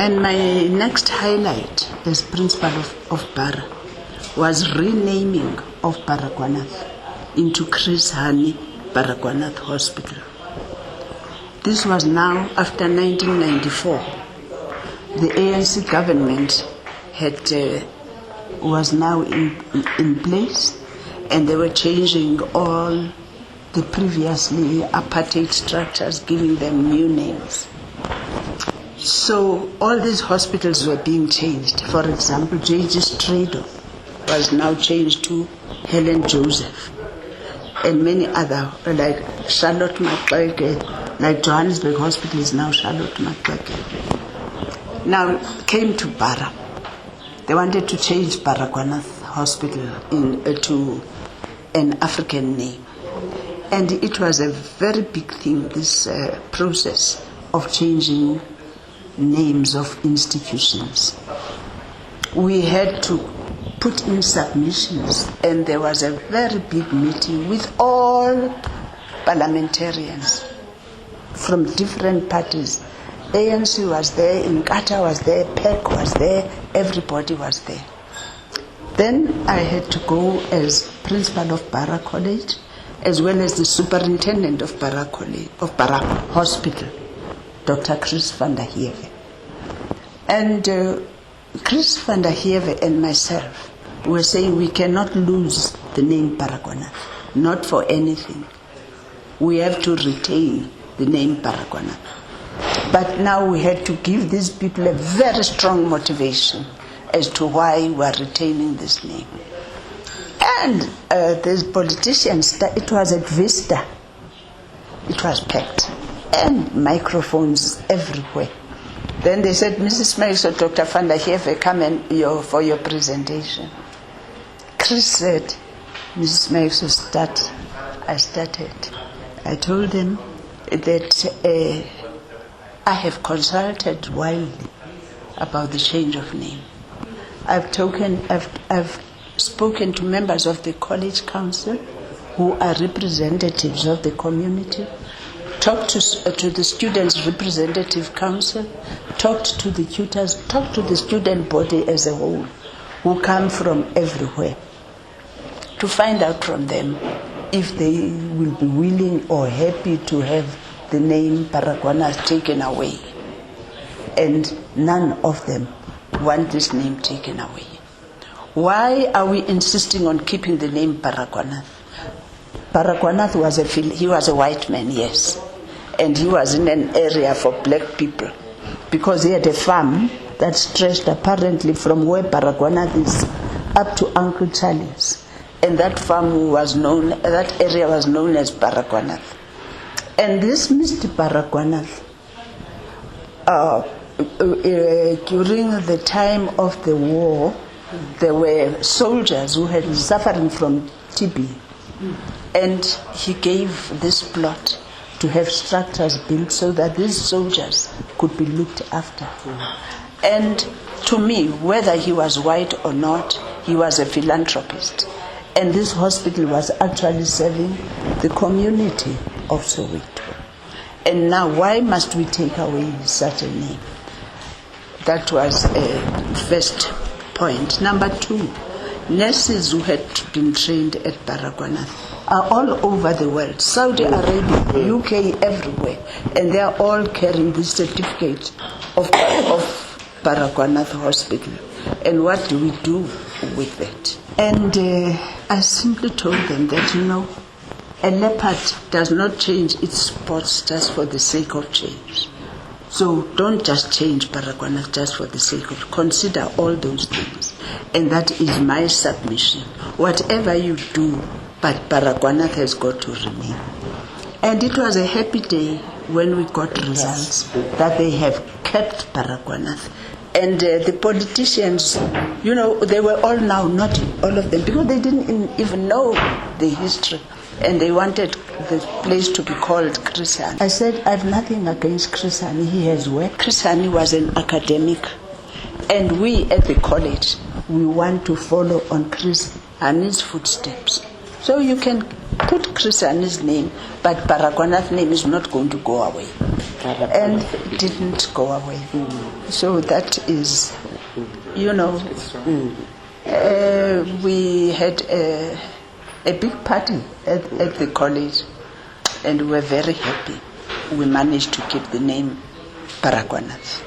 And my next highlight as principal of Barra was renaming of Baragwanath into Chris Hani Baragwanath Hospital. This was now after 1994. The ANC government was now in place, and they were changing all the previously apartheid structures, giving them new names. So all these hospitals were being changed. For example, J.G. Strado was now changed to Helen Joseph, and many other, like Charlotte Maxeke, like Johannesburg Hospital is now Charlotte Maxeke. Now came to Barra. They wanted to change Baragwanath Hospital to an African name. And it was a very big thing, this process of changing names of institutions. We had to put in submissions, and there was a very big meeting with all parliamentarians from different parties. ANC was there, Inkatha was there, PEC was there, everybody was there. Then I had to go as principal of Barra College, as well as the superintendent of Barra College, of Barra Hospital, Dr. Chris van der Heever. And Chris van der Heever and myself were saying we cannot lose the name Baragwanath, not for anything. We have to retain the name Baragwanath. But now we had to give these people a very strong motivation as to why we are retaining this name. And these politicians, it was at Vista. It was packed. And microphones everywhere. Then they said, Mrs. Meigs or Dr. van der Heever, come in for your presentation. Chris said, Mrs. Meigs, start. I started. I told them that I have consulted widely about the change of name. I've spoken to members of the college council who are representatives of the community, talked to the students' representative council, talked to the tutors, talked to the student body as a whole, who come from everywhere, to find out from them if they will be willing or happy to have the name Baragwanath taken away. And none of them want this name taken away. Why are we insisting on keeping the name Baragwanath? Baragwanath was a white man, yes. And he was in an area for black people, because he had a farm that stretched apparently from where Baragwanath is up to Uncle Charlie's. And that that area was known as Baragwanath. And this Mr. Baragwanath, during the time of the war, there were soldiers who had been suffering from TB. And he gave this plot to have structures built so that these soldiers could be looked after. And to me, whether he was white or not, he was a philanthropist. And this hospital was actually serving the community of Soweto. And now, why must we take away such a name? That was a first point. Number two, nurses who had been trained at Baragwanath are all over the world, Saudi Arabia, UK, everywhere, and they are all carrying the certificate of Baragwanath Hospital. And what do we do with it? And I simply told them that, a leopard does not change its spots just for the sake of change. So don't just change Baragwanath just for the sake of, consider all those things. And that is my submission. Whatever you do, but Baragwanath has got to remain. And it was a happy day when we got results that they have kept Baragwanath. And the politicians, they were all now, not all of them, because they didn't even know the history. And they wanted the place to be called Chris Hani. I said, I have nothing against Chris Hani. He has worked. Chris Hani was an academic. And we at the college, we want to follow on Chris Hani's footsteps. So you can put Chris Ani's name, but Baragwanath's name is not going to go away. And it didn't go away. So that is, we had a big party at the college, and we were very happy. We managed to keep the name Baragwanath.